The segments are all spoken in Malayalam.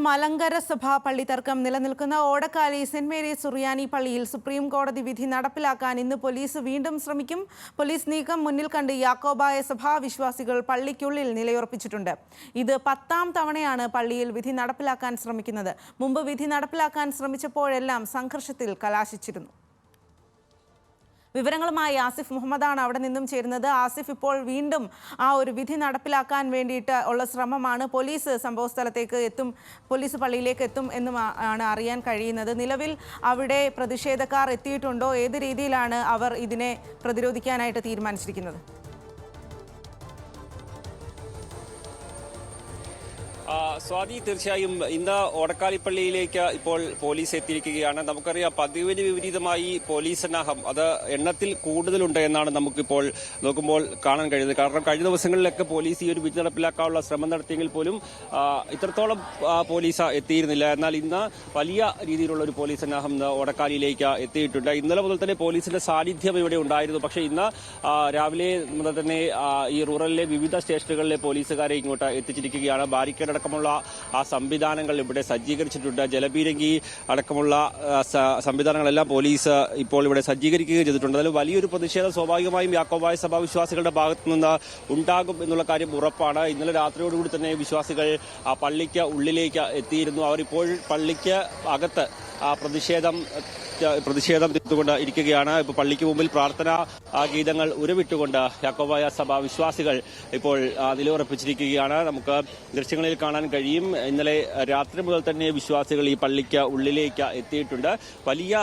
മലങ്കര സഭാ പള്ളി തർക്കം നിലനിൽക്കുന്ന ഓടക്കാലി സെന്റ് മേരീസ് സുറിയാനി പള്ളിയിൽ സുപ്രീം കോടതി വിധി നടപ്പിലാക്കാൻ ഇന്ന് പോലീസ് വീണ്ടും ശ്രമിക്കും. പോലീസ് നീക്കം മുന്നിൽ കണ്ട് യാക്കോബായ സഭാ വിശ്വാസികൾ പള്ളിക്കുള്ളിൽ നിലയുറപ്പിച്ചിട്ടുണ്ട്. ഇത് 10ാം തവണയാണ് പള്ളിയിൽ വിധി നടപ്പിലാക്കാൻ ശ്രമിക്കുന്നത്. മുമ്പ് വിധി നടപ്പിലാക്കാൻ ശ്രമിച്ചപ്പോഴെല്ലാം സംഘർഷത്തിൽ കലാശിച്ചിരുന്നു. വിവരങ്ങളുമായി ആസിഫ് മുഹമ്മദാണ് അവിടെ നിന്നും ചേരുന്നത്. ആസിഫ്, ഇപ്പോൾ വീണ്ടും ആ ഒരു വിധി നടപ്പിലാക്കാൻ വേണ്ടിയിട്ട് ഉള്ള ശ്രമമാണ്. പോലീസ് സംഭവസ്ഥലത്തേക്ക് എത്തും, പോലീസ് പള്ളിയിലേക്ക് എത്തും എന്നും ആണ് അറിയാൻ കഴിയുന്നത്. നിലവിൽ അവിടെ പ്രതിഷേധക്കാർ എത്തിയിട്ടുണ്ടോ? ഏത് രീതിയിലാണ് അവർ ഇതിനെ പ്രതിരോധിക്കാനായിട്ട് തീരുമാനിച്ചിരിക്കുന്നത്? സ്വാതി, തീർച്ചയായും ഇന്ന് ഓടക്കാലിപ്പള്ളിയിലേക്ക് ഇപ്പോൾ പോലീസ് എത്തിയിരിക്കുകയാണ്. നമുക്കറിയാം, പതിവിന് വിപരീതമായി പോലീസ് സന്നാഹം അത് എണ്ണത്തിൽ കൂടുതലുണ്ട് എന്നാണ് നമുക്കിപ്പോൾ നോക്കുമ്പോൾ കാണാൻ കഴിയുന്നത്. കാരണം കഴിഞ്ഞ ദിവസങ്ങളിലൊക്കെ പോലീസ് ഈ ഒരു വിധി നടപ്പിലാക്കാനുള്ള ശ്രമം നടത്തിയെങ്കിൽ പോലും ഇത്രത്തോളം പോലീസ് എത്തിയിരുന്നില്ല. എന്നാൽ ഇന്ന് വലിയ രീതിയിലുള്ള ഒരു പോലീസ് സന്നാഹം ഓടക്കാലിയിലേക്ക് എത്തിയിട്ടുണ്ട്. ഇന്നലെ മുതൽ തന്നെ പോലീസിന്റെ സാന്നിധ്യം ഇവിടെ ഉണ്ടായിരുന്നു. പക്ഷേ ഇന്ന് രാവിലെ മുതൽ തന്നെ ഈ റൂറലിലെ വിവിധ സ്റ്റേഷനുകളിലെ പോലീസുകാരെ ഇങ്ങോട്ട് എത്തിച്ചിരിക്കുകയാണ്. ബാരിക്കേഡ് അടക്കമുള്ള ആ സംവിധാനങ്ങൾ ഇവിടെ സജ്ജീകരിച്ചിട്ടുണ്ട്. ജലപീരങ്കി അടക്കമുള്ള സംവിധാനങ്ങളെല്ലാം പോലീസ് ഇപ്പോൾ ഇവിടെ സജ്ജീകരിക്കുകയും ചെയ്തിട്ടുണ്ട്. അതിൽ വലിയൊരു പ്രതിഷേധം സ്വാഭാവികമായും യാക്കോബായ സഭാ വിശ്വാസികളുടെ ഭാഗത്തു നിന്ന് ഉണ്ടാകും എന്നുള്ള കാര്യം ഉറപ്പാണ്. ഇന്നലെ രാത്രിയോടുകൂടി തന്നെ വിശ്വാസികൾ ആ പള്ളിക്ക് ഉള്ളിലേക്ക് എത്തിയിരുന്നു. അവർ ഇപ്പോൾ പള്ളിക്ക് അകത്ത് പ്രതിഷേധം തീർത്തുകൊണ്ട് ഇരിക്കുകയാണ്. ഇപ്പോൾ പള്ളിക്ക് മുമ്പിൽ പ്രാർത്ഥനാ ഗീതങ്ങൾ ഉരുവിട്ടുകൊണ്ട് യാക്കോബായ സഭാ വിശ്വാസികൾ ഇപ്പോൾ നിലയുറപ്പിച്ചിരിക്കുകയാണ്. നമുക്ക് ദൃശ്യങ്ങളിൽ കാണാൻ കഴിയും. ഇന്നലെ രാത്രി മുതൽ തന്നെ വിശ്വാസികൾ ഈ പള്ളിക്ക് ഉള്ളിലേക്ക് എത്തിയിട്ടുണ്ട്. വലിയ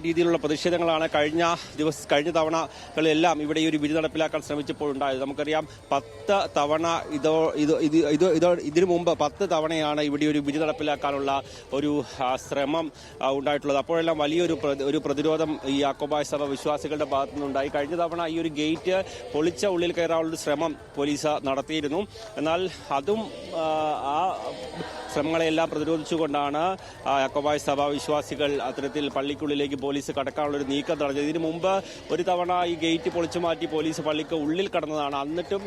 രീതിയിലുള്ള പ്രതിഷേധങ്ങളാണ് കഴിഞ്ഞ തവണകളിലെല്ലാം ഇവിടെ ഈ ഒരു വിധി നടപ്പിലാക്കാൻ ശ്രമിച്ചപ്പോൾ ഉണ്ടായത്. നമുക്കറിയാം, 10 തവണ ഇതിനു മുമ്പ് 10 തവണയാണ് ഇവിടെ ഒരു വിധി നടപ്പിലാക്കാനുള്ള ഒരു ശ്രമം ഉണ്ടായിട്ടുള്ളത്. അപ്പോഴെല്ലാം വലിയൊരു പ്രതിരോധം ഈ യാക്കോബായ സഭ വിശ്വാസികളുടെ ഭാഗത്തു നിന്നുണ്ടായി. കഴിഞ്ഞ തവണ ഈ ഒരു ഗേറ്റ് പൊളിച്ച ഉള്ളിൽ കയറാനുള്ള ശ്രമം പോലീസ് നടത്തിയിരുന്നു. എന്നാൽ അതും ആ ശ്രമങ്ങളെല്ലാം പ്രതിരോധിച്ചുകൊണ്ടാണ് യാക്കോബായ സഭാ വിശ്വാസികൾ അത്തരത്തിൽ പള്ളിക്കുള്ളിലേക്ക് പോലീസ് കടക്കാനുള്ളൊരു നീക്കം നടത്തിയത്. ഇതിനു മുമ്പ് ഒരു തവണ ഈ ഗേറ്റ് പൊളിച്ചു മാറ്റി പോലീസ് പള്ളിക്ക് ഉള്ളിൽ കടന്നതാണ്. എന്നിട്ടും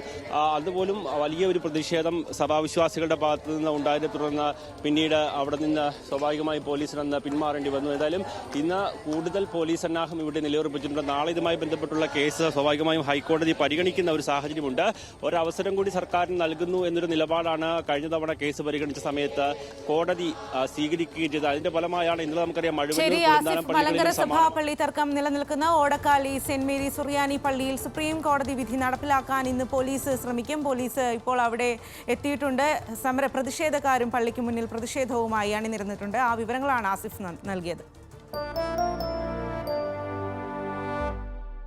അതുപോലും വലിയ ഒരു പ്രതിഷേധം സഭാവിശ്വാസികളുടെ ഭാഗത്തു നിന്ന് ഉണ്ടായതിനെ തുടർന്ന് പിന്നീട് അവിടെ നിന്ന് സ്വാഭാവികമായി പോലീസിനെന്ന് പിന്മാറേണ്ടി വന്നു. ഏതായാലും ഇന്ന് കൂടുതൽ പോലീസ് സന്നാഹം ഇവിടെ നിലയുറപ്പിച്ചിട്ടുണ്ട്. നാളെ ഇതുമായി ബന്ധപ്പെട്ടുള്ള കേസ് സ്വാഭാവികമായും ഹൈക്കോടതി പരിഗണിക്കുന്ന ഒരു സാഹചര്യമുണ്ട്. ഒരവസരം കൂടി സർക്കാരിന് നൽകുന്നു എന്നൊരു നിലപാടാണ് കഴിഞ്ഞ തവണ കേസ് പരിഗണിച്ച സമയത്ത് കോടതി സ്വീകരിക്കുകയും ചെയ്തത്. അതിന്റെ ഫലമായാണ് ഇന്നലെ നമുക്കറിയാം മലങ്കര സഭാ പള്ളി തർക്കം നിലനിൽക്കുന്ന ഓടക്കാലി സെന്റ് മേരീസ് സുറിയാനി പള്ളിയിൽ സുപ്രീം കോടതി വിധി നടപ്പിലാക്കാൻ ഇന്ന് പോലീസ് ശ്രമിക്കും. പോലീസ് ഇപ്പോൾ അവിടെ എത്തിയിട്ടുണ്ട്. പ്രതിഷേധക്കാരും പള്ളിക്ക് മുന്നിൽ പ്രതിഷേധവുമായി അണിനിരന്നിട്ടുണ്ട്. ആ വിവരങ്ങളാണ് ആസിഫ് നൽകിയത്.